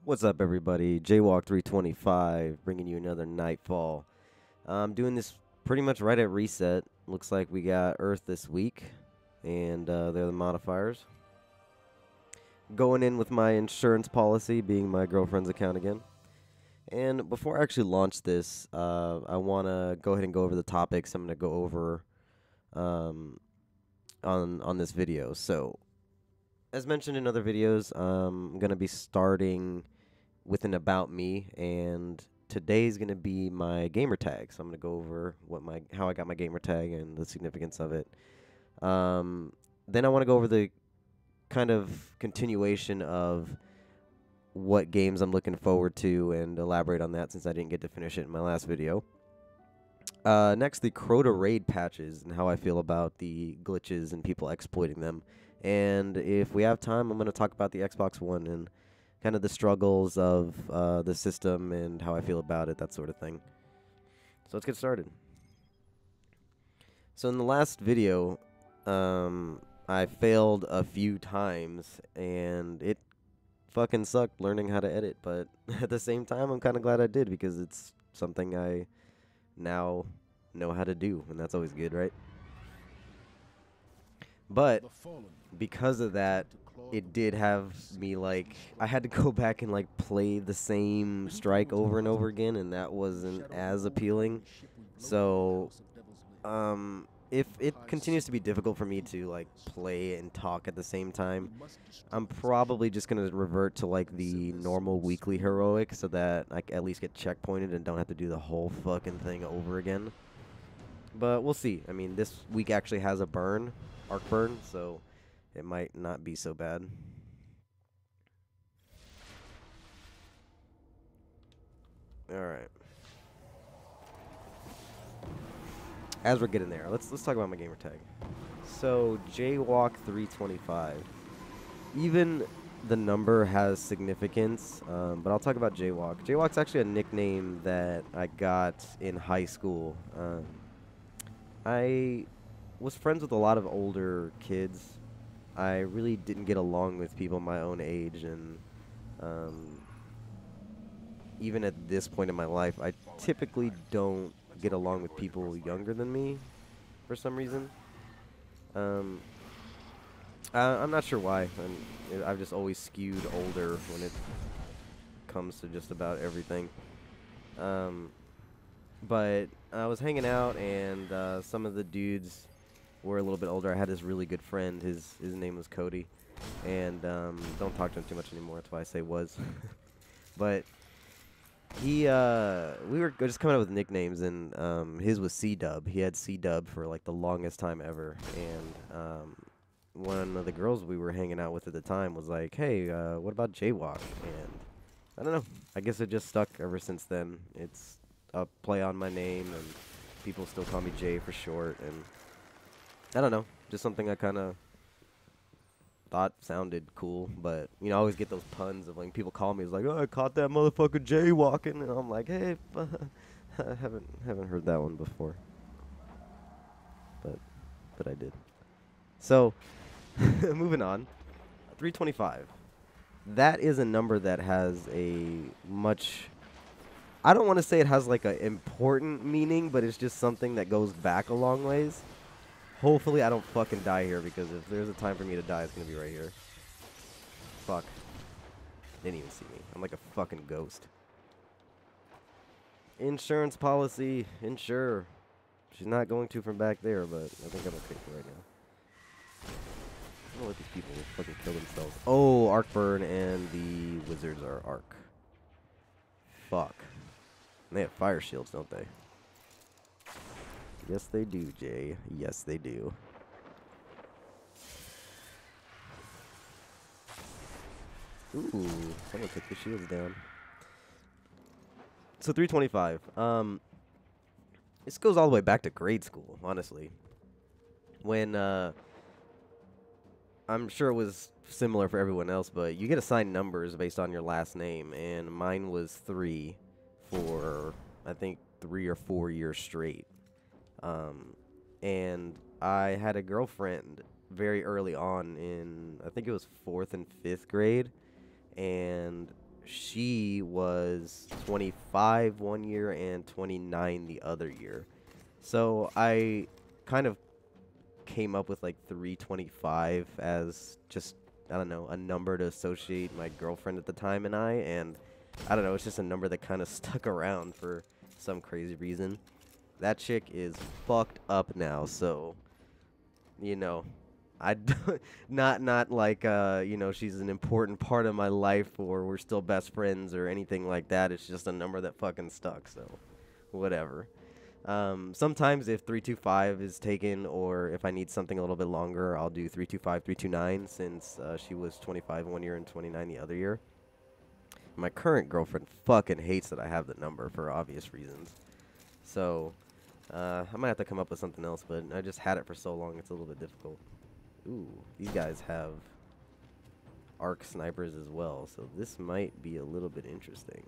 What's up, everybody? Jaywalk325 bringing you another Nightfall. I'm doing this pretty much right at reset. Looks like we got Earth this week, and they're the modifiers. Going in with my insurance policy being my girlfriend's account again. And before I actually launch this, I want to go ahead and go over the topics I'm going to go over um, on this video. So, as mentioned in other videos, I'm going to be starting with an about me, and today's going to be my gamer tag. So I'm going to go over how I got my gamer tag and the significance of it. Then I want to go over the kind of continuation of what games I'm looking forward to and elaborate on that since I didn't get to finish it in my last video. Next, the Crota raid patches and how I feel about the glitches and people exploiting them. And if we have time, I'm going to talk about the Xbox One and kind of the struggles of the system and how I feel about it, that sort of thing. So let's get started. So in the last video, I failed a few times, and it fucking sucked learning how to edit. But at the same time, I'm kind of glad I did because it's something I now know how to do, and that's always good, right? But because of that, it did have me, like, I had to go back and, like, play the same strike over and over again, and that wasn't as appealing. So, if it continues to be difficult for me to, like, play and talk at the same time, I'm probably just going to revert to, like, the normal weekly heroic so that I at least get checkpointed and don't have to do the whole fucking thing over again. But we'll see. I mean, this week actually has a arc burn, so it might not be so bad. Alright. As we're getting there, let's talk about my gamer tag. So, Jaywalk325. Even the number has significance, but I'll talk about Jaywalk. Jaywalk's actually a nickname that I got in high school. I was friends with a lot of older kids. I really didn't get along with people my own age, and even at this point in my life, I typically don't get along with people younger than me for some reason. I'm not sure why. I've just always skewed older when it comes to just about everything. But I was hanging out, and some of the dudes were a little bit older. I had this really good friend. His name was Cody, and don't talk to him too much anymore. That's why I say was. But we were just coming up with nicknames, and his was C-Dub. He had C-Dub for like the longest time ever, and one of the girls we were hanging out with at the time was like, "Hey, what about Jaywalk?" And I don't know. I guess it just stuck ever since then. It's a play on my name, and people still call me Jay for short, and I don't know, just something I kind of thought sounded cool. But you know, I always get those puns of like people call me, it's like, "Oh, I caught that motherfucker jaywalking," and I'm like, "Hey, I haven't heard that one before," but I did. So, moving on, 325. That is a number that has a much, I don't want to say it has like an important meaning, but it's just something that goes back a long ways. Hopefully I don't fucking die here, because if there's a time for me to die, it's going to be right here. Fuck. Didn't even see me. I'm like a fucking ghost. Insurance policy. Insure. She's not going to from back there, but I think I'm okay for right now. I'm gonna let these people fucking kill themselves. Oh, arc burn, and the wizards are arc. Fuck. And they have fire shields, don't they? Yes, they do, Jay. Yes, they do. Ooh, someone took the shields down. So 325. This goes all the way back to grade school, honestly. When I'm sure it was similar for everyone else, but you get assigned numbers based on your last name, and mine was 3 for, I think, 3 or 4 years straight. And I had a girlfriend very early on in, I think it was 4th and 5th grade, and she was 25 one year and 29 the other year. So I kind of came up with like 325 as just, I don't know, a number to associate my girlfriend at the time and I don't know, it's just a number that kind of stuck around for some crazy reason. That chick is fucked up now, so, you know, I not like you know, she's an important part of my life or we're still best friends or anything like that. It's just a number that fucking stuck, so whatever. Sometimes if 325 is taken or if I need something a little bit longer, I'll do 325, 329 since she was 25 one year and 29 the other year. My current girlfriend fucking hates that I have the number for obvious reasons. So, I might have to come up with something else, but I just had it for so long, it's a little bit difficult. Ooh, these guys have arc snipers as well, so this might be a little bit interesting.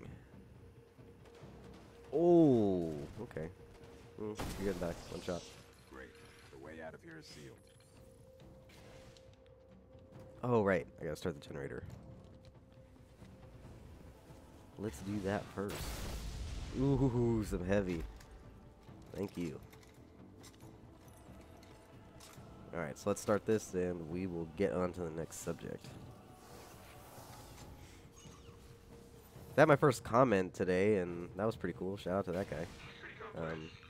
Oh, okay. You're getting back. One shot. Great. The way out of here is sealed. Oh, right. I gotta start the generator. Let's do that first. Ooh, some heavy. Thank you. Alright, so let's start this and we will get on to the next subject. I had my first comment today and that was pretty cool. Shout out to that guy.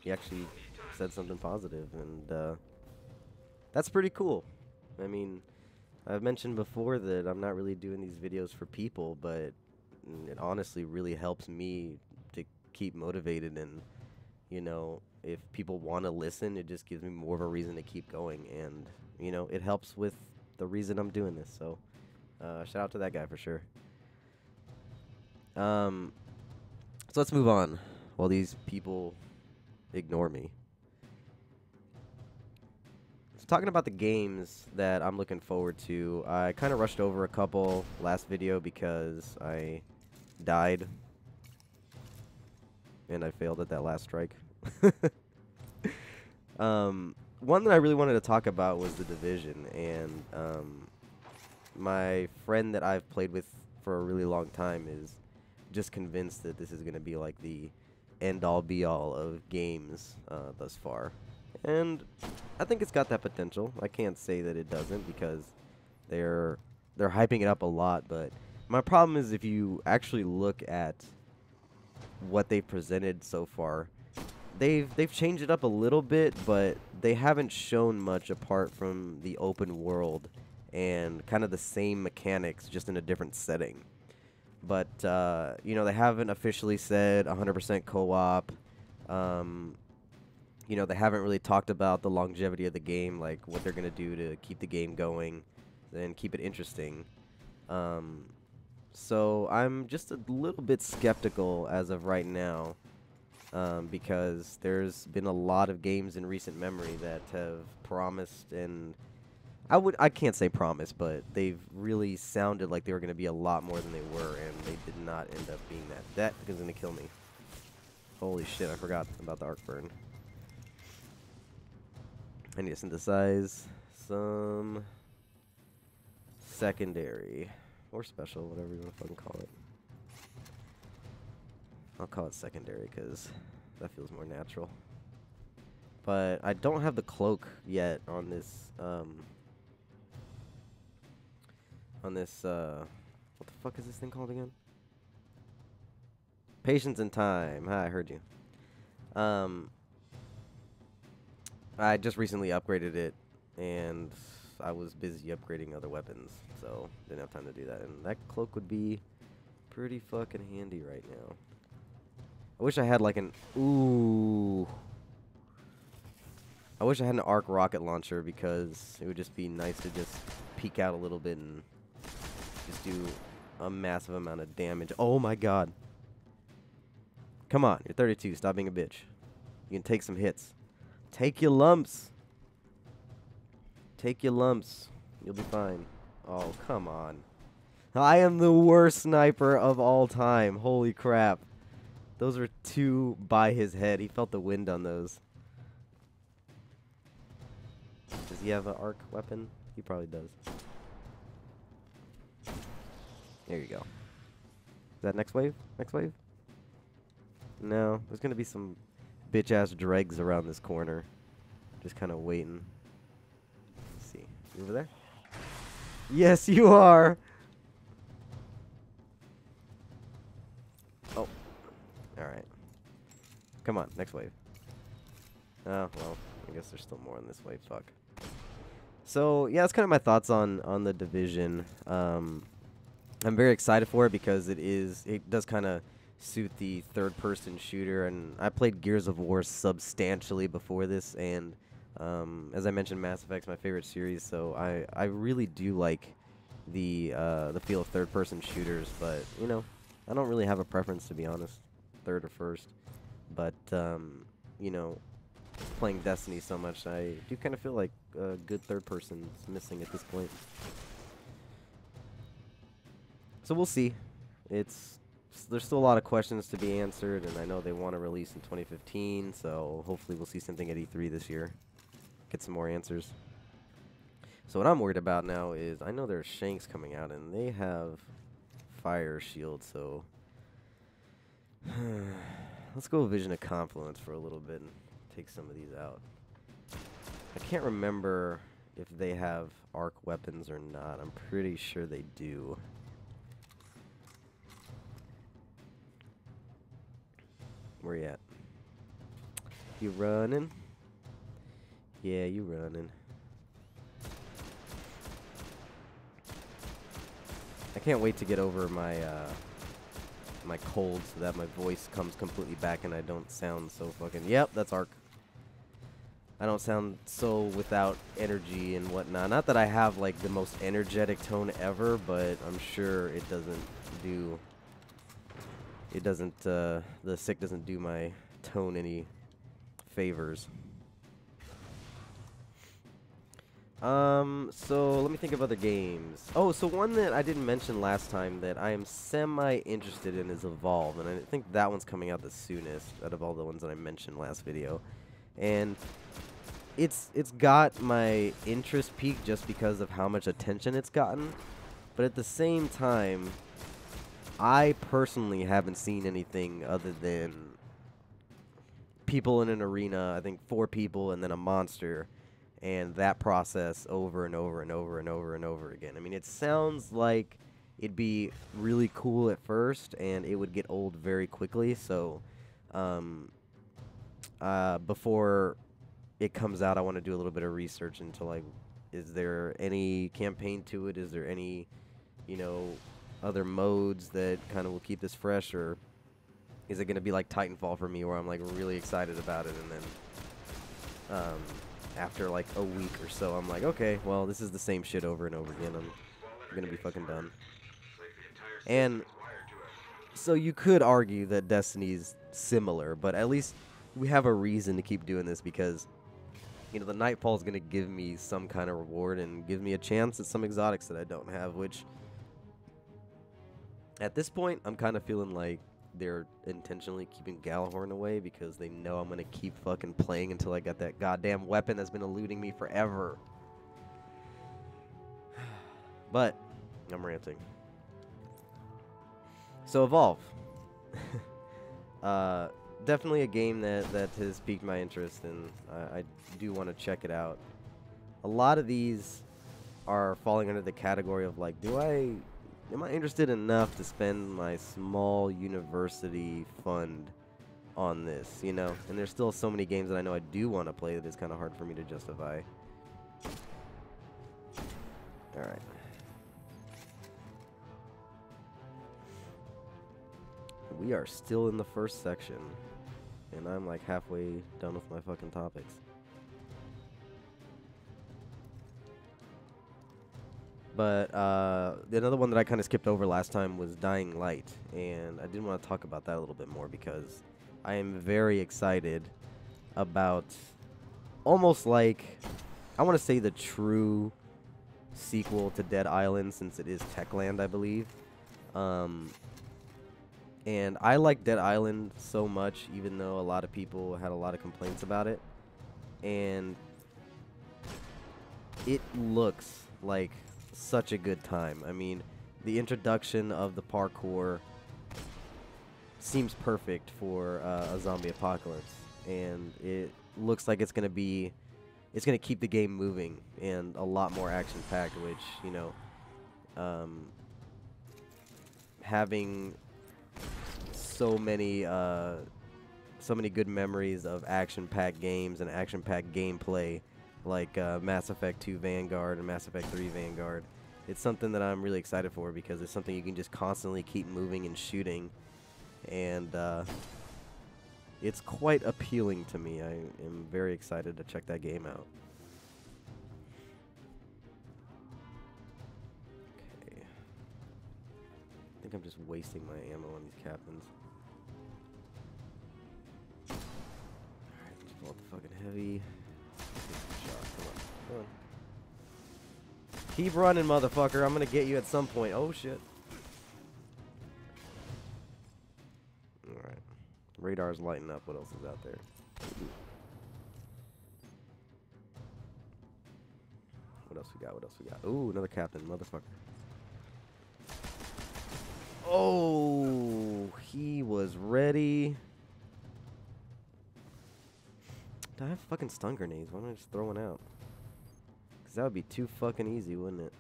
He actually said something positive and that's pretty cool. I mean, I've mentioned before that I'm not really doing these videos for people, but it honestly really helps me to keep motivated and, you know, if people want to listen, it just gives me more of a reason to keep going and, you know, it helps with the reason I'm doing this. So, shout out to that guy for sure. So let's move on while these people ignore me. So talking about the games that I'm looking forward to, I kind of rushed over a couple last video because I died and I failed at that last strike. One that I really wanted to talk about was The Division, and my friend that I've played with for a really long time is just convinced that this is going to be like the end-all be-all of games thus far. And I think it's got that potential. I can't say that it doesn't because they're hyping it up a lot, but my problem is if you actually look at what they've presented so far, they've changed it up a little bit, but they haven't shown much apart from the open world and kind of the same mechanics, just in a different setting. But, you know, they haven't officially said 100% co-op. You know, they haven't really talked about the longevity of the game, like what they're going to do to keep the game going and keep it interesting. So I'm just a little bit skeptical as of right now, because there's been a lot of games in recent memory that have promised, and I can't say promise, but they've really sounded like they were going to be a lot more than they were, and they did not end up being that. That is going to kill me. Holy shit, I forgot about the arc burn. I need to synthesize some secondary or special, whatever you want to fucking call it. I'll call it secondary because that feels more natural. But I don't have the cloak yet on this, what the fuck is this thing called again? Patience and Time. Hi, I heard you. I just recently upgraded it, and I was busy upgrading other weapons, so didn't have time to do that. And that cloak would be pretty fucking handy right now. I wish I had like an... Ooh. I wish I had an arc rocket launcher because it would just be nice to just peek out a little bit and just do a massive amount of damage. Oh my god. Come on, you're 32. Stop being a bitch. You can take some hits. Take your lumps. Take your lumps. You'll be fine. Oh, come on. I am the worst sniper of all time. Holy crap. Those are two by his head. He felt the wind on those. Does he have an arc weapon? He probably does. There you go. that next wave? Next wave? No, there's gonna be some bitch-ass dregs around this corner. Just kind of waiting. Let's see. You over there? Yes, you are! Oh. Alright. Come on, next wave. Oh, well, I guess there's still more on this wave. Fuck. So, yeah, that's kind of my thoughts on the Division. I'm very excited for it because it does kind of suit the third-person shooter, and I played Gears of War substantially before this, and as I mentioned, Mass Effect's my favorite series, so I really do like the feel of third-person shooters, but, you know, I don't really have a preference, to be honest, third or first, but, you know, playing Destiny so much, I do kind of feel like a good third person is missing at this point. So we'll see. There's still a lot of questions to be answered, and I know they want to release in 2015, so hopefully we'll see something at E3 this year. Get some more answers. So what I'm worried about now is I know there's Shanks coming out, and they have fire shield, so let's go Vision of Confluence for a little bit and take some of these out. I can't remember if they have arc weapons or not. I'm pretty sure they do. Where you at? You running? Yeah, you running. I can't wait to get over my my cold so that my voice comes completely back and I don't sound so fucking... Yep, that's arc. I don't sound so without energy and whatnot. Not that I have like the most energetic tone ever, but I'm sure it doesn't do... It doesn't, the sick doesn't do my tone any favors. So let me think of other games. Oh, so one that I didn't mention last time that I am semi-interested in is Evolve, and I think that one's coming out the soonest out of all the ones that I mentioned last video. And it's got my interest peaked just because of how much attention it's gotten, but at the same time, I personally haven't seen anything other than people in an arena, I think 4 people and then a monster, and that process over and over and over and over and over again. I mean, it sounds like it'd be really cool at first, and it would get old very quickly, so before it comes out, I want to do a little bit of research into, like, is there any campaign to it? Is there any, you know, other modes that kind of will keep this fresh, or is it going to be like Titanfall for me where I'm like really excited about it, and then after like a week or so I'm like, okay, well, this is the same shit over and over again. I'm going to be fucking done. And so you could argue that Destiny's similar, but at least we have a reason to keep doing this because, you know, the Nightfall is going to give me some kind of reward and give me a chance at some exotics that I don't have, which at this point, I'm kind of feeling like they're intentionally keeping Galahorn away because they know I'm going to keep fucking playing until I get that goddamn weapon that's been eluding me forever. But I'm ranting. So Evolve. Definitely a game that has piqued my interest, and I do want to check it out. A lot of these are falling under the category of like, am I interested enough to spend my small university fund on this, you know? And there's still so many games that I know I do want to play that it's kind of hard for me to justify. Alright. We are still in the first section, and I'm like halfway done with my fucking topics. But another one that I kind of skipped over last time was Dying Light, and I did want to talk about that a little bit more because I am very excited about almost like, I want to say the true sequel to Dead Island, since it is Techland, I believe. And I like Dead Island so much, even though a lot of people had a lot of complaints about it. And it looks like such a good time. I mean, the introduction of the parkour seems perfect for a zombie apocalypse, and it looks like it's gonna keep the game moving and a lot more action packed, which, you know, having so many good memories of action packed games and action packed gameplay like Mass Effect 2 Vanguard and Mass Effect 3 Vanguard. It's something that I'm really excited for because it's something you can just constantly keep moving and shooting, and it's quite appealing to me. I am very excited to check that game out. Okay. I think I'm just wasting my ammo on these captains. Alright, let's pull out the fucking heavy. Shot. Come on. Come on. Keep running, motherfucker. I'm gonna get you at some point. Oh, shit. Alright. Radar's lighting up. What else is out there? What else we got? What else we got? Ooh, another captain. Motherfucker. Oh, he was ready. I have fucking stun grenades. Why don't I just throw one out? Because that would be too fucking easy, wouldn't it?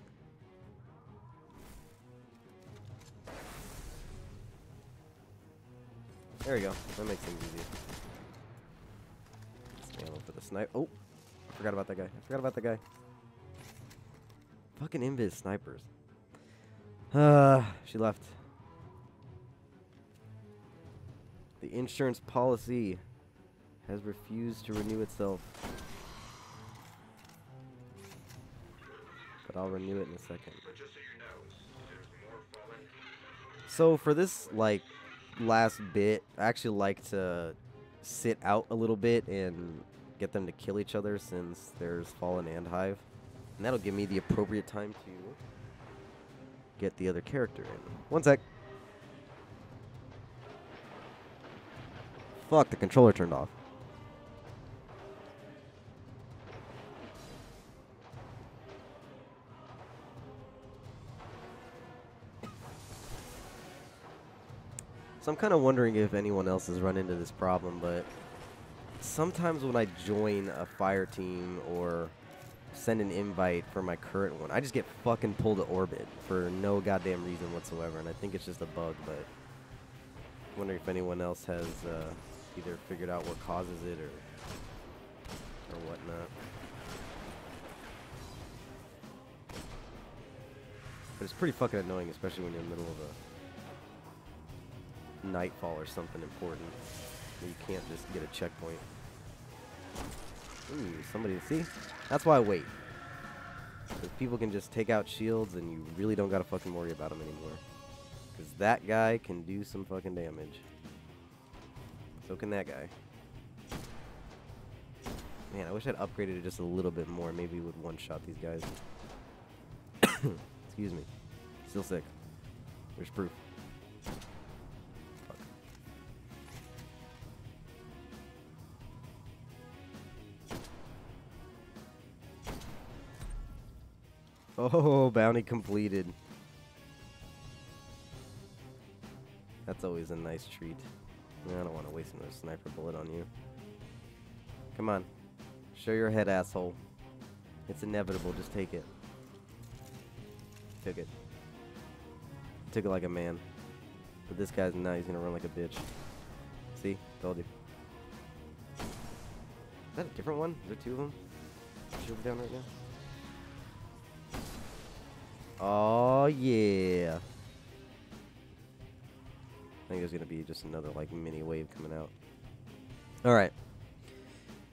There we go. That makes things easy. Stand up for the snipe. Oh, I forgot about that guy. I forgot about that guy. Fucking invis snipers. She left. The insurance policy has refused to renew itself. But I'll renew it in a second. So for this, like, last bit, I actually like to sit out a little bit and get them to kill each other since there's Fallen and Hive. And that'll give me the appropriate time to get the other character in. One sec. Fuck, the controller turned off. So I'm kind of wondering if anyone else has run into this problem, but sometimes when I join a fire team or send an invite for my current one, I just get fucking pulled to orbit for no goddamn reason whatsoever, and I think it's just a bug, but I wonder if anyone else has either figured out what causes it or whatnot. But it's pretty fucking annoying, especially when you're in the middle of a Nightfall or something important where you can't just get a checkpoint. Ooh, somebody to see? That's why I wait. Because people can just take out shields and you really don't gotta fucking worry about them anymore. Because that guy can do some fucking damage. So can that guy. Man, I wish I'd upgraded it just a little bit more. Maybe would one-shot these guys. Excuse me. Still sick. There's proof. Fuck. Oh, bounty completed. That's always a nice treat. I don't want to waste another sniper bullet on you. Come on. Show your head, asshole. It's inevitable. Just take it. Took it. Took it like a man. But this guy's not. He's going to run like a bitch. See? Told you. Is that a different one? Is there two of them? Shield down right now? Oh, yeah. I think there's going to be just another, like, mini wave coming out. Alright.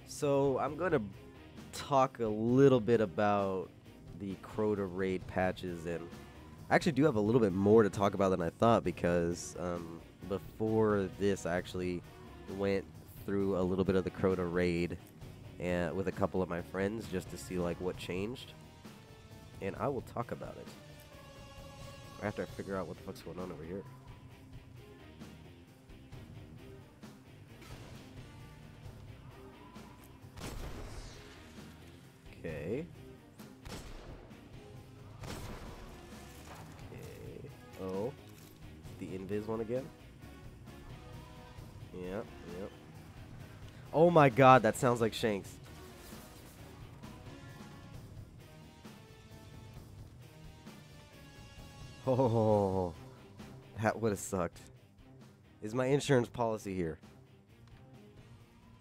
So, I'm going to talk a little bit about the Crota raid patches, and I actually do have a little bit more to talk about than I thought, because before this, I actually went through a little bit of the Crota raid with a couple of my friends just to see, like, what changed. And I will talk about it after I figure out what the fuck's going on over here. Okay. Okay. Oh. The invis one again? Yep, yep. Oh my god, that sounds like Shanks. Oh, that would have sucked. Is my insurance policy here?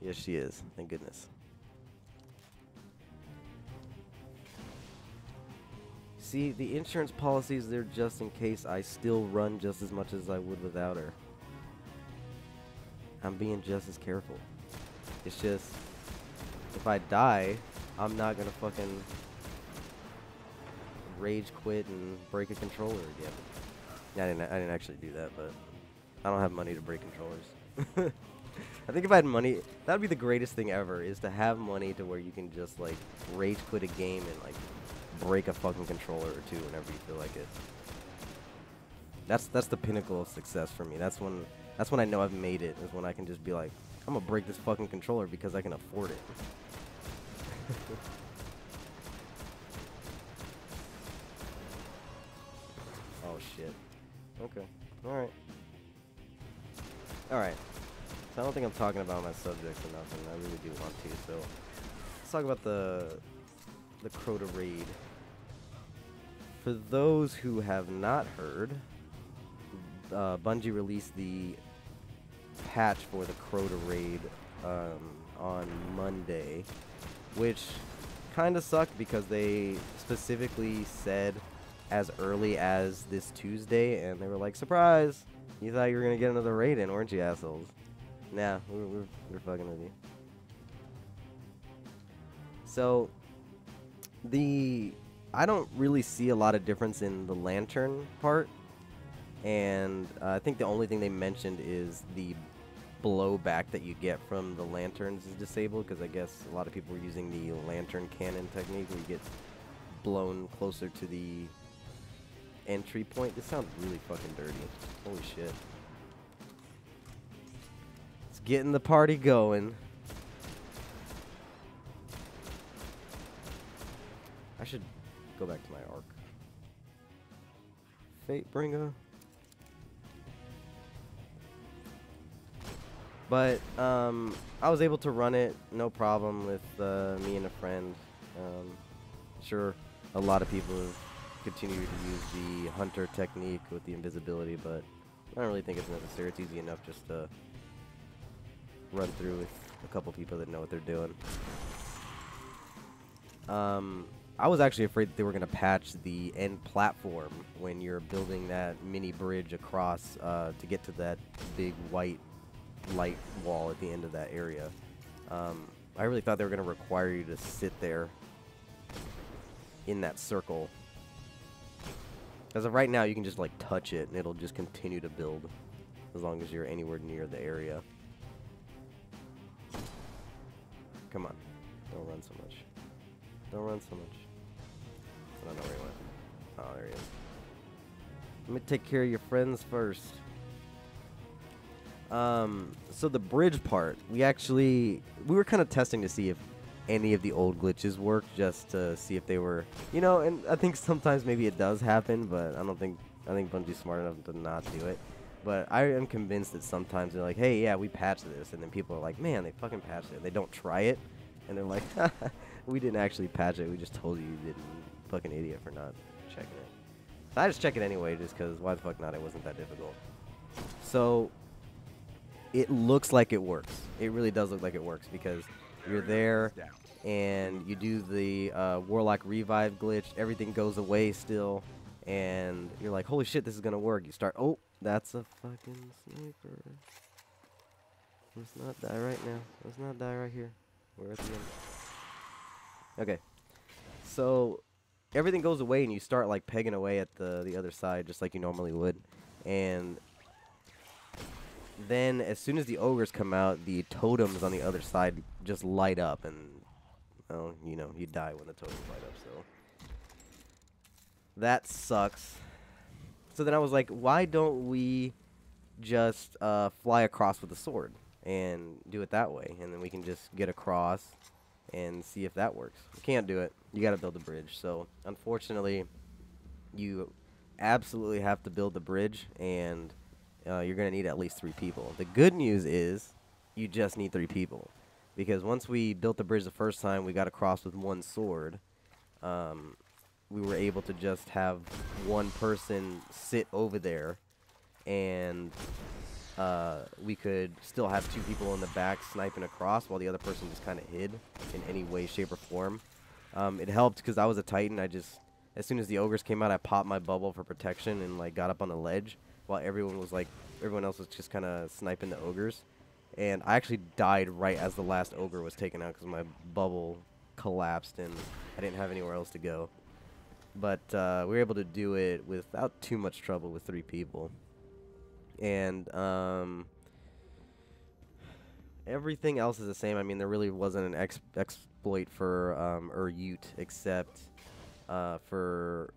Yes, she is. Thank goodness. See, the insurance policies, they're just in case I still run just as much as I would without her. I'm being just as careful. It's just, if I die, I'm not gonna fucking rage quit and break a controller again. Yeah, I didn't actually do that, but I don't have money to break controllers. I think if I had money, that would be the greatest thing ever, is to have money to where you can just, like, rage quit a game and, like, break a fucking controller or two whenever you feel like it. That's the pinnacle of success for me. That's when I know I've made it, is when I can just be like, I'm gonna break this fucking controller because I can afford it. Oh shit. Okay. Alright. Alright. So I don't think I'm talking about my subjects or nothing. I really do want to, so let's talk about the Crota raid. For those who have not heard, Bungie released the patch for the Crota raid on Monday, which kind of sucked because they specifically said as early as this Tuesday, and they were like, surprise, you thought you were going to get another raid in, weren't you, assholes? Nah, we're fucking with you. So, I don't really see a lot of difference in the lantern part, and I think the only thing they mentioned is the blowback that you get from the lanterns is disabled, because I guess a lot of people were using the lantern cannon technique where you get blown closer to the entry point. This sounds really fucking dirty. Holy shit. It's getting the party going. I should go back to my arc. Fatebringer. But I was able to run it no problem with me and a friend. Sure, a lot of people continue to use the hunter technique with the invisibility, but I don't really think it's necessary. It's easy enough just to run through with a couple people that know what they're doing. I was actually afraid that they were going to patch the end platform when you're building that mini bridge across to get to that big white light wall at the end of that area. I really thought they were going to require you to sit there in that circle. As of right now, you can just like touch it and it'll just continue to build as long as you're anywhere near the area. Come on. Don't run so much. Don't run so much. I don't know where he went. Oh, there he is. Let me take care of your friends first. So the bridge part, we were kind of testing to see if any of the old glitches worked, just to see if they were, you know, and I think sometimes maybe it does happen, but I think Bungie's smart enough to not do it. But I am convinced that sometimes they're like, hey, yeah, we patched this, and then people are like, man, they fucking patched it. They don't try it, and they're like, we didn't actually patch it, we just told you you didn't. Fucking idiot for not checking it. So I just check it anyway, just because why the fuck not? It wasn't that difficult. So it looks like it works. It really does look like it works, because you're there and you do the Warlock revive glitch. Everything goes away still, and you're like, holy shit, this is gonna work. You start. Oh, that's a fucking sniper. Let's not die right now. Let's not die right here. We're at the end. Okay. So everything goes away and you start like pegging away at the other side just like you normally would. And then as soon as the ogres come out, the totems on the other side just light up, and well, you know, you die when the totems light up, so that sucks. So then I was like, why don't we just fly across with a sword and do it that way, and then we can just get across and see if that works. You can't do it. You got to build a bridge. So unfortunately, you absolutely have to build the bridge, and you're going to need at least 3 people. The good news is you just need 3 people. Because once we built the bridge the first time, we got across with 1 sword. We were able to just have 1 person sit over there, and we could still have 2 people in the back sniping across while the other person just kind of hid in any way, shape, or form. It helped because I was a Titan. As soon as the ogres came out, I popped my bubble for protection and like got up on the ledge while everyone else was just kind of sniping the ogres. And I actually died right as the last ogre was taken out because my bubble collapsed and I didn't have anywhere else to go. But we were able to do it without too much trouble with 3 people. And everything else is the same. I mean, there really wasn't an exploit for Urt except for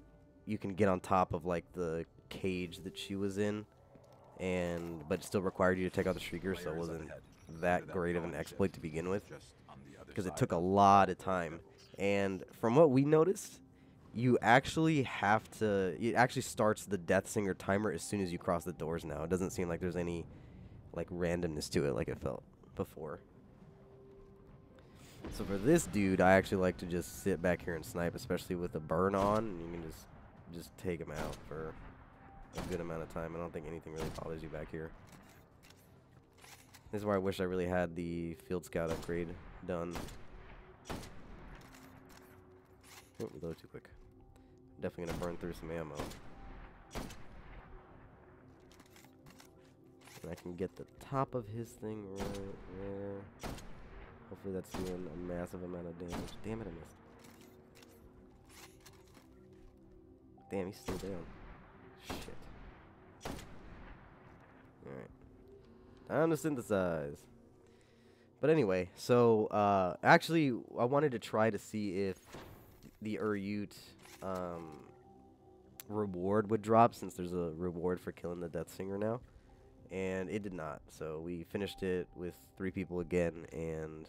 you can get on top of like the cage that she was in, but it still required you to take out the Shrieker, so it wasn't that great of an exploit to begin with because it took a lot of time. And from what we noticed, you actually have to, it actually starts the Death Singer timer as soon as you cross the doors now. It doesn't seem like there's any like randomness to it like it felt before. So for this dude, I actually like to just sit back here and snipe, especially with the burn on, and you can just take him out for a good amount of time. I don't think anything really bothers you back here. This is where I wish I really had the Field Scout upgrade done. Oh, reload too quick. Definitely gonna burn through some ammo. And I can get the top of his thing right there. Hopefully that's doing a massive amount of damage. Damn it, I missed. Damn, he's still down. Shit. Alright. Time to synthesize. But anyway, so actually I wanted to try to see if the Urt reward would drop, since there's a reward for killing the Death Singer now. And it did not. So we finished it with 3 people again, and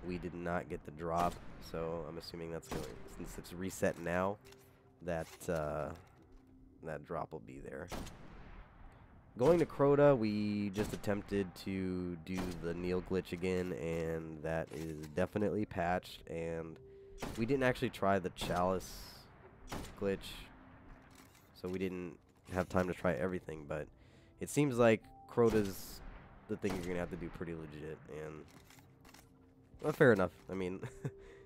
we did not get the drop. So I'm assuming that's going, since it's reset now, that that drop will be there. Going to Crota, we just attempted to do the Neil glitch again, and that is definitely patched. And we didn't actually try the Chalice glitch, so we didn't have time to try everything, but it seems like Crota's the thing you're going to have to do pretty legit, and well, fair enough. I mean,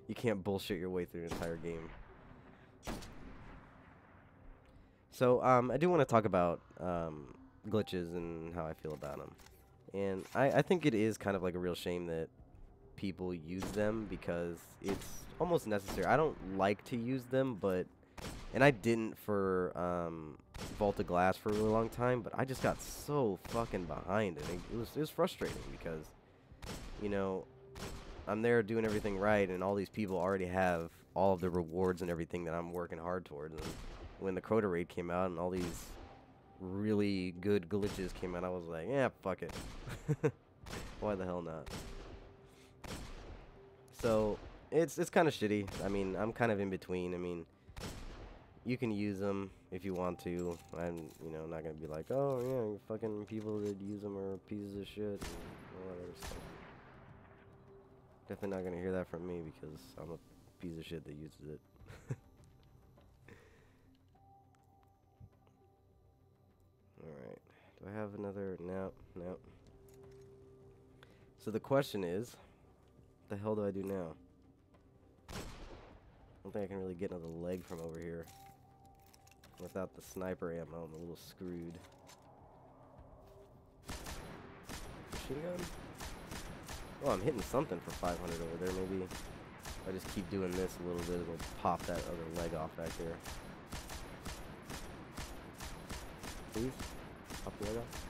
you can't bullshit your way through an entire game. So, I do want to talk about glitches and how I feel about them. And I think it is kind of like a real shame that people use them, because it's almost necessary. I don't like to use them, and I didn't for Vault of Glass for a really long time, but I just got so fucking behind it. It was frustrating because, you know, I'm there doing everything right, and all these people already have all of the rewards and everything that I'm working hard towards. And when the Crota raid came out and all these really good glitches came out, I was like, yeah, fuck it. Why the hell not? So it's kind of shitty. I mean, I'm kind of in between. I mean, you can use them if you want to. I'm, you know, not gonna be like, oh yeah, you fucking people that use them are pieces of shit and all that other stuff. Definitely not gonna hear that from me, because I'm a piece of shit that uses it. Alright. Do I have another? No, no. So the question is, what the hell do I do now? I don't think I can really get another leg from over here. Without the sniper ammo, I'm a little screwed. Machine gun? Oh, I'm hitting something for 500 over there. Maybe if I just keep doing this a little bit, it'll pop that other leg off back there. Please? Pop the leg off?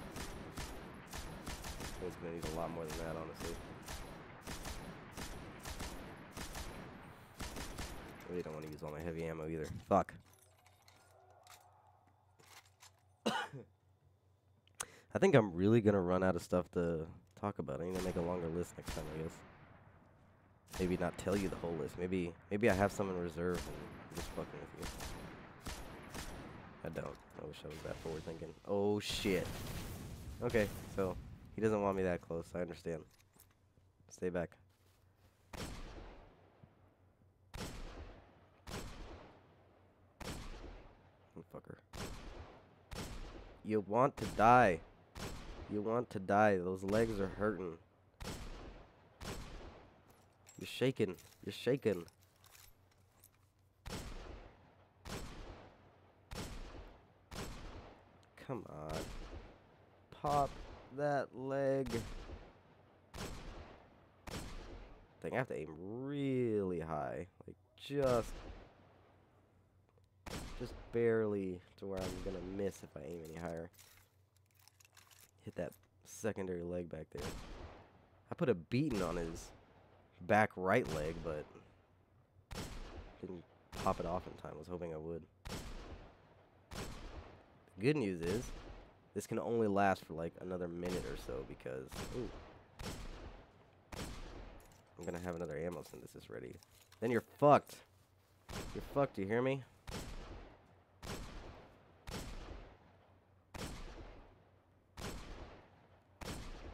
I think it's going to need a lot more than that, honestly. I really don't want to use all my heavy ammo either. Fuck. I think I'm really going to run out of stuff to talk about. I need to make a longer list next time, I guess. Maybe not tell you the whole list. Maybe I have some in reserve and I'm just fucking with you. I don't. I wish I was that forward thinking. Oh shit. Okay, so he doesn't want me that close. I understand. Stay back. Fucker. You want to die. You want to die. Those legs are hurting. You're shaking. You're shaking. Come on. Pop that leg. Thing, I have to aim really high. Like, just barely to where I'm gonna miss if I aim any higher. Hit that secondary leg back there. I put a beating on his back right leg, but didn't pop it off in time. I was hoping I would. The good news is, this can only last for like another minute or so because, ooh, I'm gonna have another ammo synthesis ready. Then you're fucked. You're fucked, you hear me?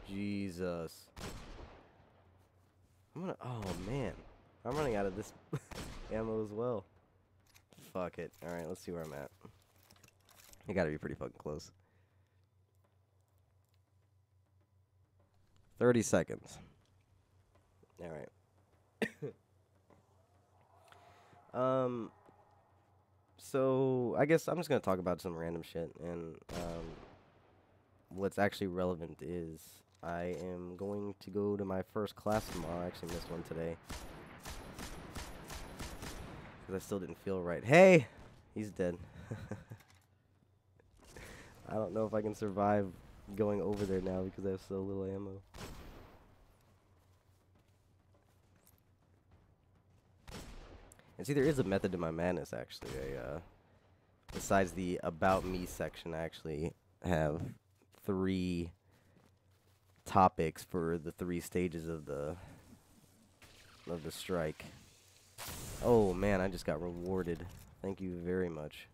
Jesus. Oh man. I'm running out of this ammo as well. Fuck it. Alright, let's see where I'm at. I gotta be pretty fucking close. 30 seconds. Alright. So I guess I'm just gonna talk about some random shit, and what's actually relevant is I am going to go to my first class tomorrow. I actually missed one today because I still didn't feel right. Hey, he's dead. I don't know if I can survive going over there now because I have so little ammo. And see, there is a method to my madness, actually. Besides the About Me section, I actually have 3 topics for the 3 stages of the strike. Oh, man, I just got rewarded. Thank you very much.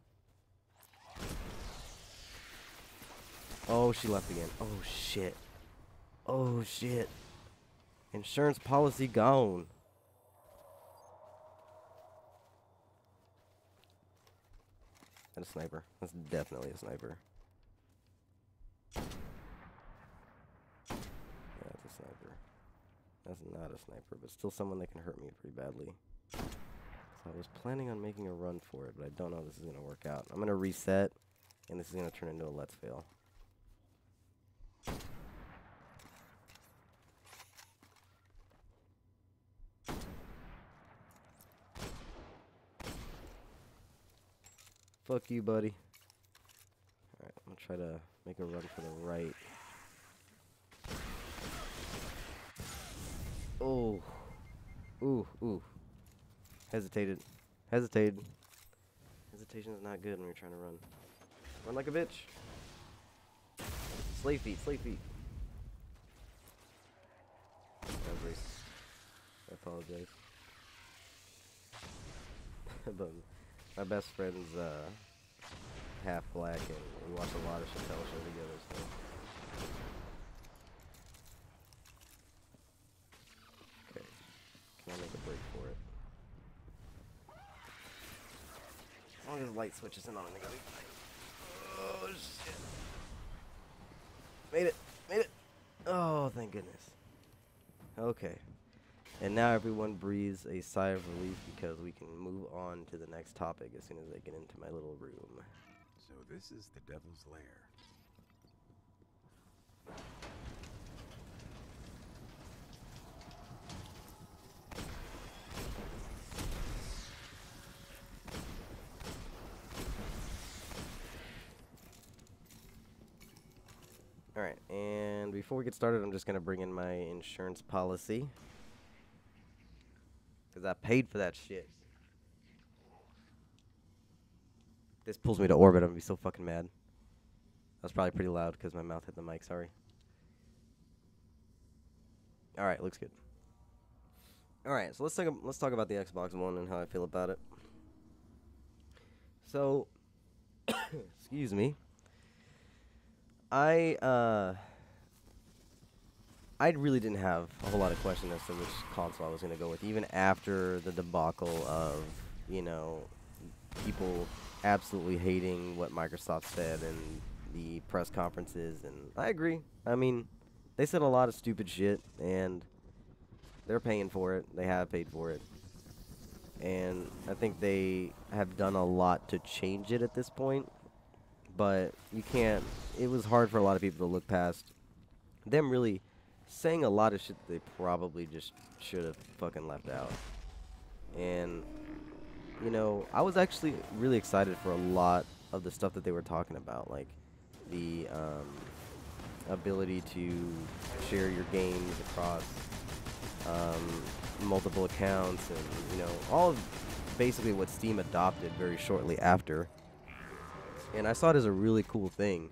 Oh, she left again. Oh, shit. Oh, shit. Insurance policy gone. That's a sniper. That's definitely a sniper. Yeah, that's a sniper. That's not a sniper, but still someone that can hurt me pretty badly. So I was planning on making a run for it, but I don't know if this is going to work out. I'm going to reset, and this is going to turn into a let's fail. Fuck you, buddy. Alright, I'm gonna try to make a run for the right. Oh. Ooh, ooh. Hesitated. Hesitated. Hesitation is not good when you're trying to run. Run like a bitch. Slave feet, slave feet. That was racist. I apologize. But my best friend's half black, and we watch a lot of Chappelle Show together, so. Okay. Can I make a break for it? As long as the light switch isn't on, I'm gonna be fine. Oh, shit. Made it. Made it. Oh, thank goodness. Okay. And now everyone breathes a sigh of relief because we can move on to the next topic as soon as I get into my little room. So this is the Devil's Lair. Alright, and before we get started, I'm just going to bring in my insurance policy. Because I paid for that shit. This pulls me to orbit, I'm going to be so fucking mad. That was probably pretty loud because my mouth hit the mic, sorry. Alright, looks good. Alright, so let's talk about the Xbox One and how I feel about it. So, excuse me. I really didn't have a whole lot of question as to which console I was gonna go with, even after the debacle of, you know, people absolutely hating what Microsoft said in the press conferences, and I agree. I mean, they said a lot of stupid shit, and they're paying for it. They have paid for it. And I think they have done a lot to change it at this point, but you can't, it was hard for a lot of people to look past them really saying a lot of shit that they probably just should have fucking left out. And, you know, I was actually really excited for a lot of the stuff that they were talking about, like the ability to share your games across multiple accounts, and, you know, all of basically what Steam adopted very shortly after. And I saw it as a really cool thing.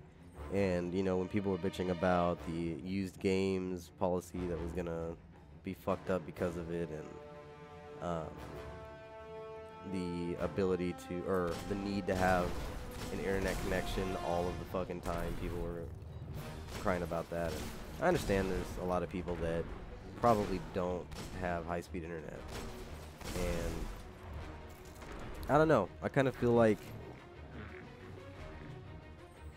And, you know, when people were bitching about the used games policy that was gonna be fucked up because of it, and the ability to, or the need to have an internet connection all of the fucking time, people were crying about that. And I understand there's a lot of people that probably don't have high-speed internet. And I don't know, I kind of feel like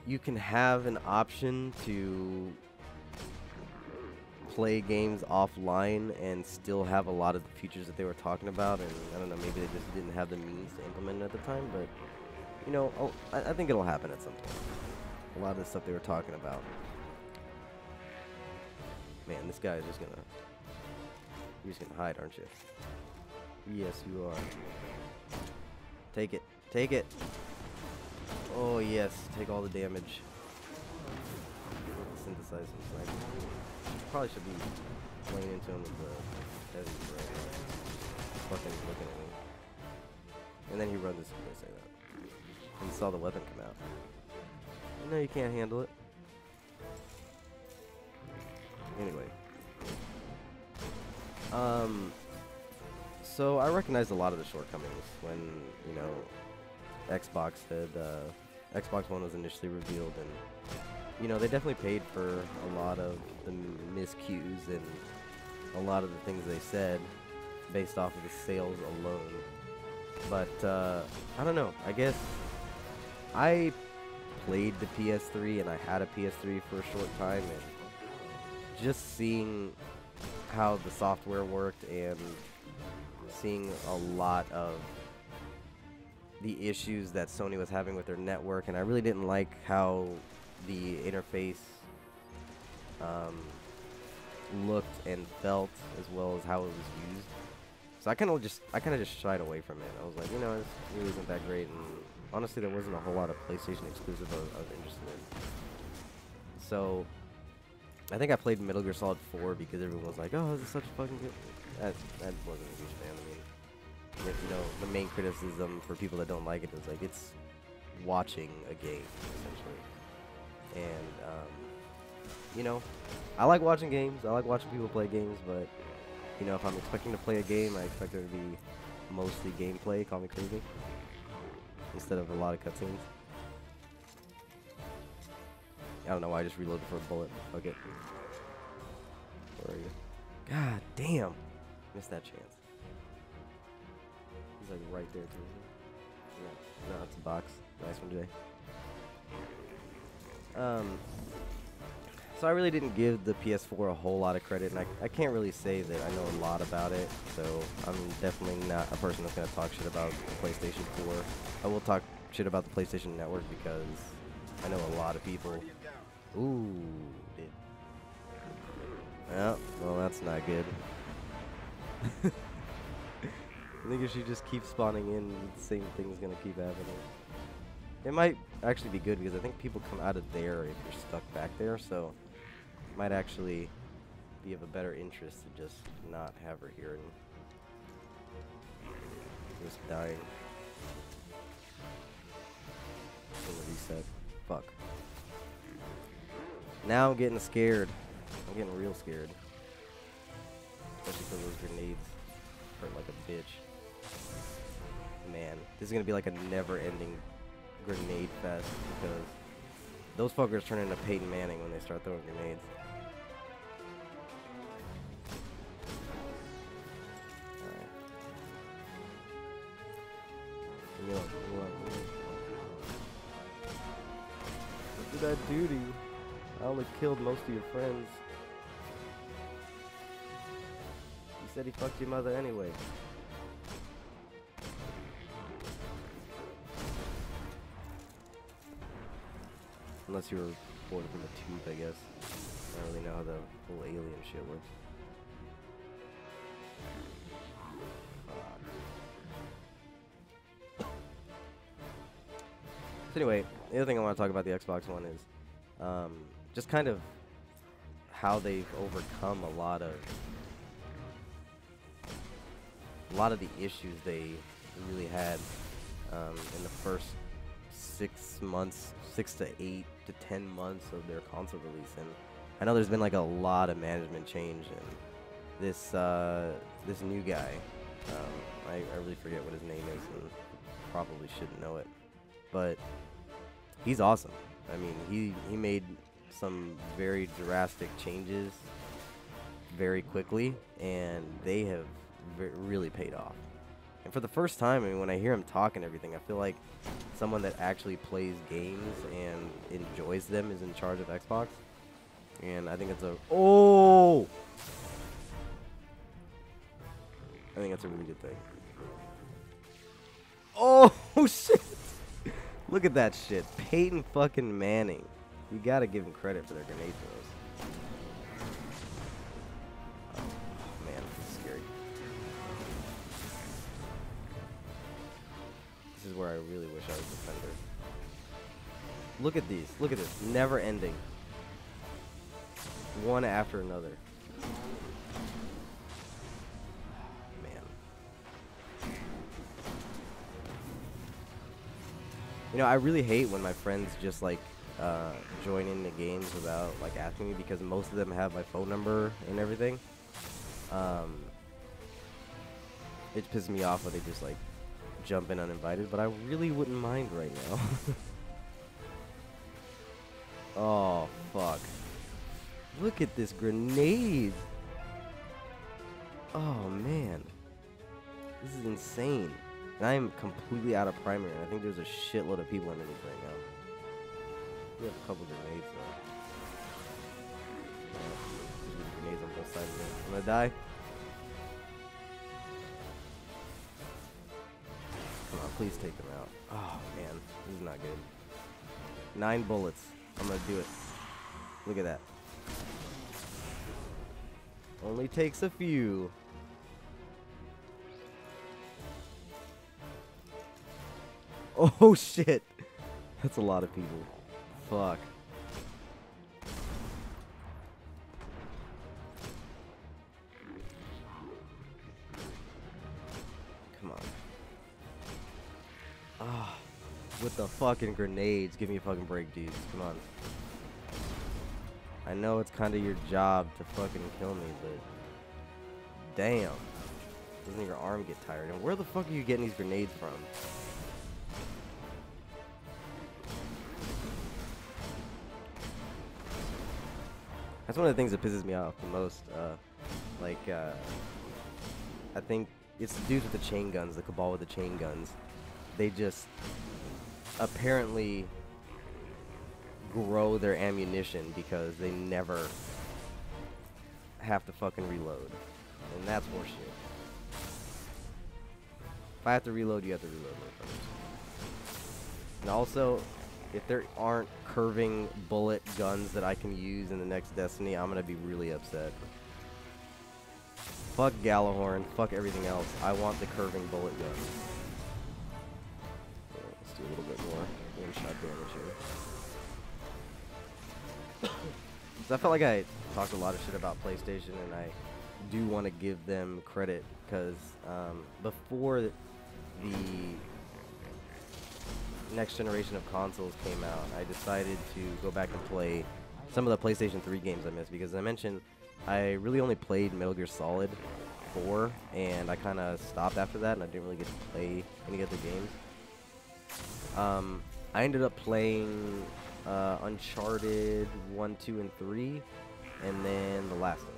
you can have an option to play games offline and still have a lot of the features that they were talking about, and I don't know, maybe they just didn't have the means to implement it at the time, but, you know, I think it'll happen at some point. A lot of the stuff they were talking about. Man, this guy is just gonna... You're just gonna hide, aren't you? Yes, you are. Take it. Take it. Oh, yes. Take all the damage. Synthesize some sniper. Probably should be playing into him with the heavy right now. Fucking looking at me. And then he runs this way, say that. And saw the weapon come out. I know you can't handle it. Anyway. So I recognized a lot of the shortcomings when, you know, Xbox One was initially revealed, and, you know, they definitely paid for a lot of the miscues and a lot of the things they said based off of the sales alone. But, I don't know, I guess I played the PS3, and I had a PS3 for a short time, and just seeing how the software worked and seeing a lot of the issues that Sony was having with their network, and I really didn't like how the interface looked and felt, as well as how it was used. So I kind of just shied away from it. I was like, you know, this really isn't that great, and honestly, there wasn't a whole lot of PlayStation exclusive I was interested in. So I think I played Metal Gear Solid 4 because everyone was like, oh, this is such a fucking good... I wasn't a huge fan. I mean, you know, the main criticism for people that don't like it is, like, it's watching a game, essentially. And, you know, I like watching games. I like watching people play games, but, you know, if I'm expecting to play a game, I expect there to be mostly gameplay, call me crazy, instead of a lot of cutscenes. I don't know why I just reloaded for a bullet. Fuck it. Where are you? God damn. Missed that chance. He's like right there too. Yeah. No, it's a box. Nice one today. So I really didn't give the PS4 a whole lot of credit, and I can't really say that I know a lot about it, so I'm definitely not a person that's going to talk shit about the PlayStation 4. I will talk shit about the PlayStation Network because I know a lot of people. Ooh, dude. Yeah, well, that's not good. I think if she just keeps spawning in, the same thing's gonna keep happening. It might actually be good because I think people come out of there if you're stuck back there, so it might actually be of a better interest to just not have her here and just dying. I'm gonna reset. Fuck. Now I'm getting scared. I'm getting real scared. Especially because those grenades hurt like a bitch. Man, this is going to be like a never-ending grenade fest because Those fuckers turn into Peyton Manning when they start throwing grenades. Alright. What did I do to you? I only killed most of your friends. He said he fucked your mother anyway. Unless you were born from a tube, I guess. I don't really know how the whole alien shit works. So anyway, the other thing I want to talk about the Xbox One is just kind of how they've overcome a lot of the issues they really had in the first 6 months, 6 to 8 to 10 months of their console release. And I know there's been like a lot of management change, and this this new guy, I really forget what his name is, and probably shouldn't know it, but he's awesome. I mean, he made some very drastic changes very quickly, and they have really paid off. And for the first time, I mean, when I hear him talk and everything, I feel like someone that actually plays games and enjoys them is in charge of Xbox. And I think it's a... Oh! I think that's a really good thing. Oh, shit! Look at that shit. Peyton fucking Manning. You gotta give him credit for their grenade throws. Oh, man, this is scary. This is where I really wish I was defender. Look at these. Look at this. Never ending. One after another. Man. You know, I really hate when my friends just like join into games without like asking me, because most of them have my phone number and everything. It pisses me off when they just like jump in uninvited, but I really wouldn't mind right now. Oh, fuck. Look at this grenade. Oh, man. This is insane. And I am completely out of primary, and I think there's a shitload of people underneath right now. We have a couple grenades, though. There's grenades on both sides of it. I'm gonna die. Come on, please take them out. Oh, man. This is not good. 9 bullets. I'm gonna do it. Look at that. Only takes a few. Oh, shit. That's a lot of people. Fuck. Come on. Ah, with the fucking grenades. Give me a fucking break, dudes. Come on. I know it's kind of your job to fucking kill me, but damn. Doesn't your arm get tired? And where the fuck are you getting these grenades from? That's one of the things that pisses me off the most. I think it's the dudes with the chain guns, the cabal with the chain guns. They just apparently grow their ammunition because they never have to fucking reload. And that's horseshit. If I have to reload, you have to reload, motherfuckers. And also, if there aren't curving bullet guns that I can use in the next Destiny, I'm gonna be really upset. Fuck Gallahorn, fuck everything else. I want the curving bullet guns. Let's do a little bit more one-shot damage here. So I felt like I talked a lot of shit about PlayStation, and I do want to give them credit, because before the next generation of consoles came out, I decided to go back and play some of the PlayStation 3 games I missed, because as I mentioned, I really only played Metal Gear Solid 4, and I kind of stopped after that, and I didn't really get to play any other games. I ended up playing Uncharted 1, 2, and 3, and then The Last of Us.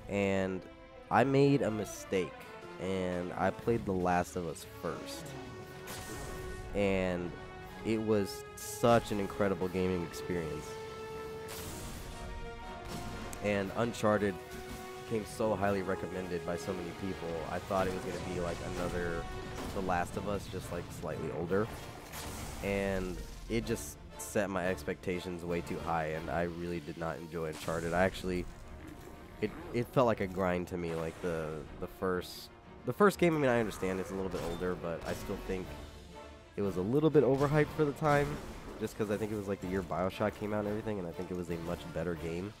And I made a mistake, and I played The Last of Us first. And it was such an incredible gaming experience. And Uncharted came so highly recommended by so many people. I thought it was going to be like another The Last of Us, just like slightly older. And it just set my expectations way too high, and I really did not enjoy Uncharted. I actually, it felt like a grind to me. Like the first game. I mean, I understand it's a little bit older, but I still think it was a little bit overhyped for the time, just because I think it was like the year BioShock came out and everything, and I think it was a much better game.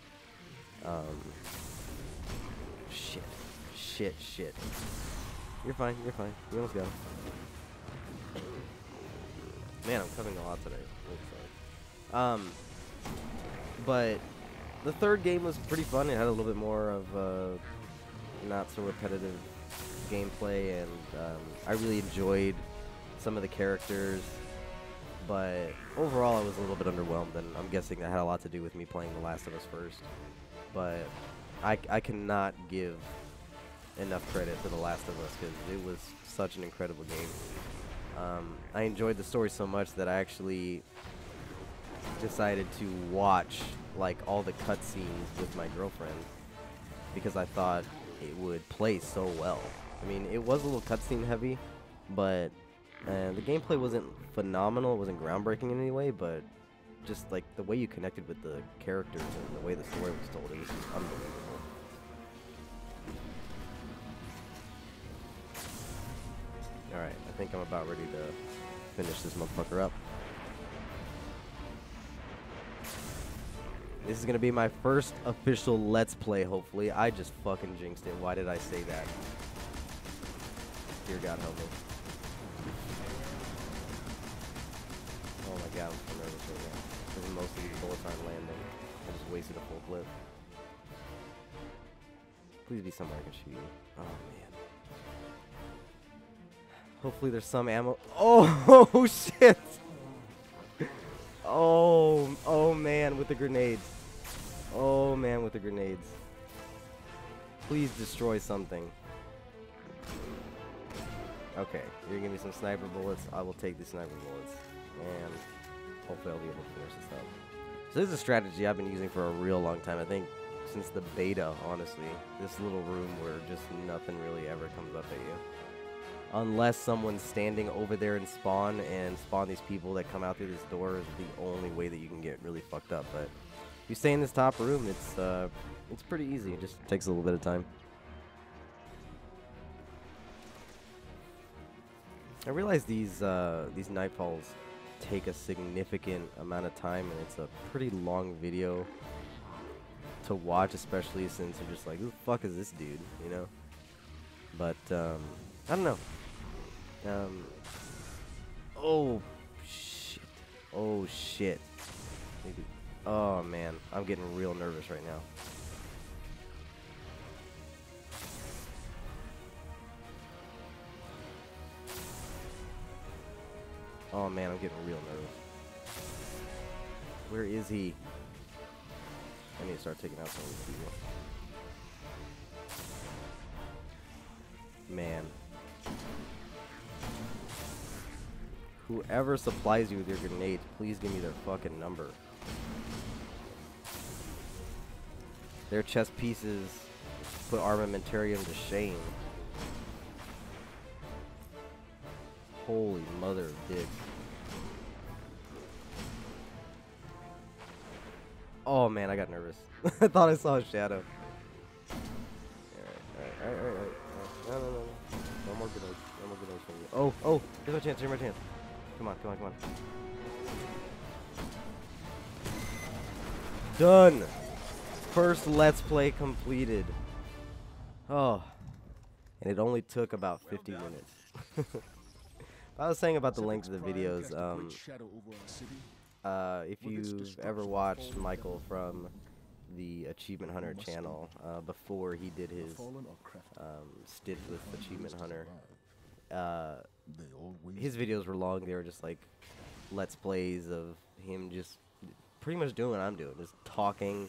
Shit. You're fine. You almost got him. Man, I'm covering a lot today. But the third game was pretty fun. It had a little bit more of not so repetitive gameplay, and I really enjoyed some of the characters. But overall, I was a little bit underwhelmed, and I'm guessing that had a lot to do with me playing The Last of Us first. But I cannot give enough credit to The Last of Us because it was such an incredible game. I enjoyed the story so much that I actually decided to watch like all the cutscenes with my girlfriend because I thought it would play so well. I mean, it was a little cutscene heavy, but the gameplay wasn't phenomenal. It wasn't groundbreaking in any way, but just like the way you connected with the characters and the way the story was told, it was just unbelievable. Alright, I think I'm about ready to finish this motherfucker up. This is gonna be my first official Let's Play, hopefully. I just fucking jinxed it. Why did I say that? Dear God, help me. Oh my God, I'm so nervous right now. Because most of these bullets aren't landing. I just wasted a full clip. Please be somewhere I can shoot you. Oh, man. Hopefully there's some ammo. Oh, shit! Oh, man, with the grenades. Oh, man, with the grenades. Please destroy something. Okay, you're gonna give me some sniper bullets. I will take the sniper bullets. And hopefully I'll be able to finish this up. So this is a strategy I've been using for a real long time. I think since the beta, honestly. This little room where just nothing really ever comes up at you. Unless someone's standing over there and spawn these people that come out through this door is the only way that you can get really fucked up. But if you stay in this top room, it's pretty easy. It just takes a little bit of time. I realize these Nightfalls take a significant amount of time, and it's a pretty long video to watch, especially since you're just like, who the fuck is this dude, you know? But, I don't know. Oh, shit. Oh, shit. Maybe. Oh, man. I'm getting real nervous right now. Oh, man. I'm getting real nervous. Where is he? I need to start taking out some of these people. Man. Whoever supplies you with your grenades, please give me their fucking number. Their chest pieces put armamentarium to shame. Holy mother of dick. Oh man, I got nervous. I thought I saw a shadow. Alright. No. No more grenades. No more grenades from you. Oh, here's my chance, Come on. Done! First Let's Play completed. Oh. And it only took about 50 minutes. I was saying about the length of the videos, if you've ever watched Michael from the Achievement Hunter channel, before he did his stint with Achievement Hunter, his videos were long. They were just like Let's Plays of him just pretty much doing what I'm doing, just talking,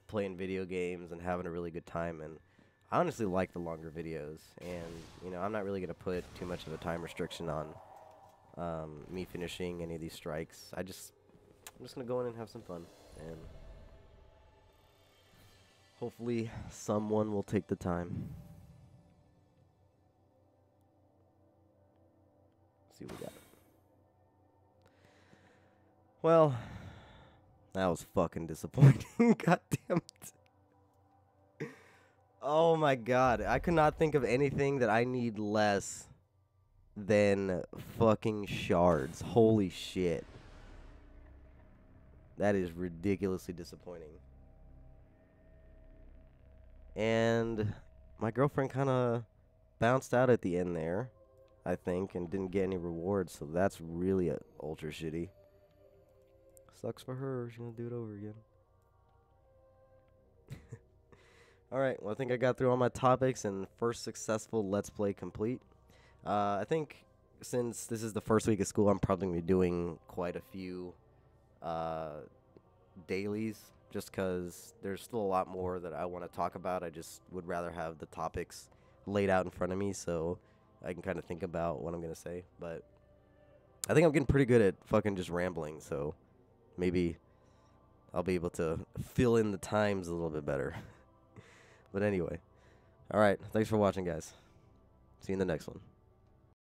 playing video games, and having a really good time. And I honestly like the longer videos, and you know, I'm not really gonna put too much of a time restriction on me finishing any of these strikes. I'm just gonna go in and have some fun, and hopefully someone will take the time. Let's see what we got. Well, that was fucking disappointing. God damn it. Oh my god. I could not think of anything that I need less than fucking shards. Holy shit. That is ridiculously disappointing. And my girlfriend kind of bounced out at the end there, I think, and didn't get any rewards, so that's really ultra shitty. Sucks for her. She's gonna do it over again. Alright, well, I think I got through all my topics and first successful Let's Play complete. I think since this is the first week of school, I'm probably going to be doing quite a few dailies, just because there's still a lot more that I want to talk about. I just would rather have the topics laid out in front of me so I can kind of think about what I'm going to say. But I think I'm getting pretty good at fucking just rambling, so maybe I'll be able to fill in the times a little bit better. But anyway, alright, thanks for watching, guys. See you in the next one.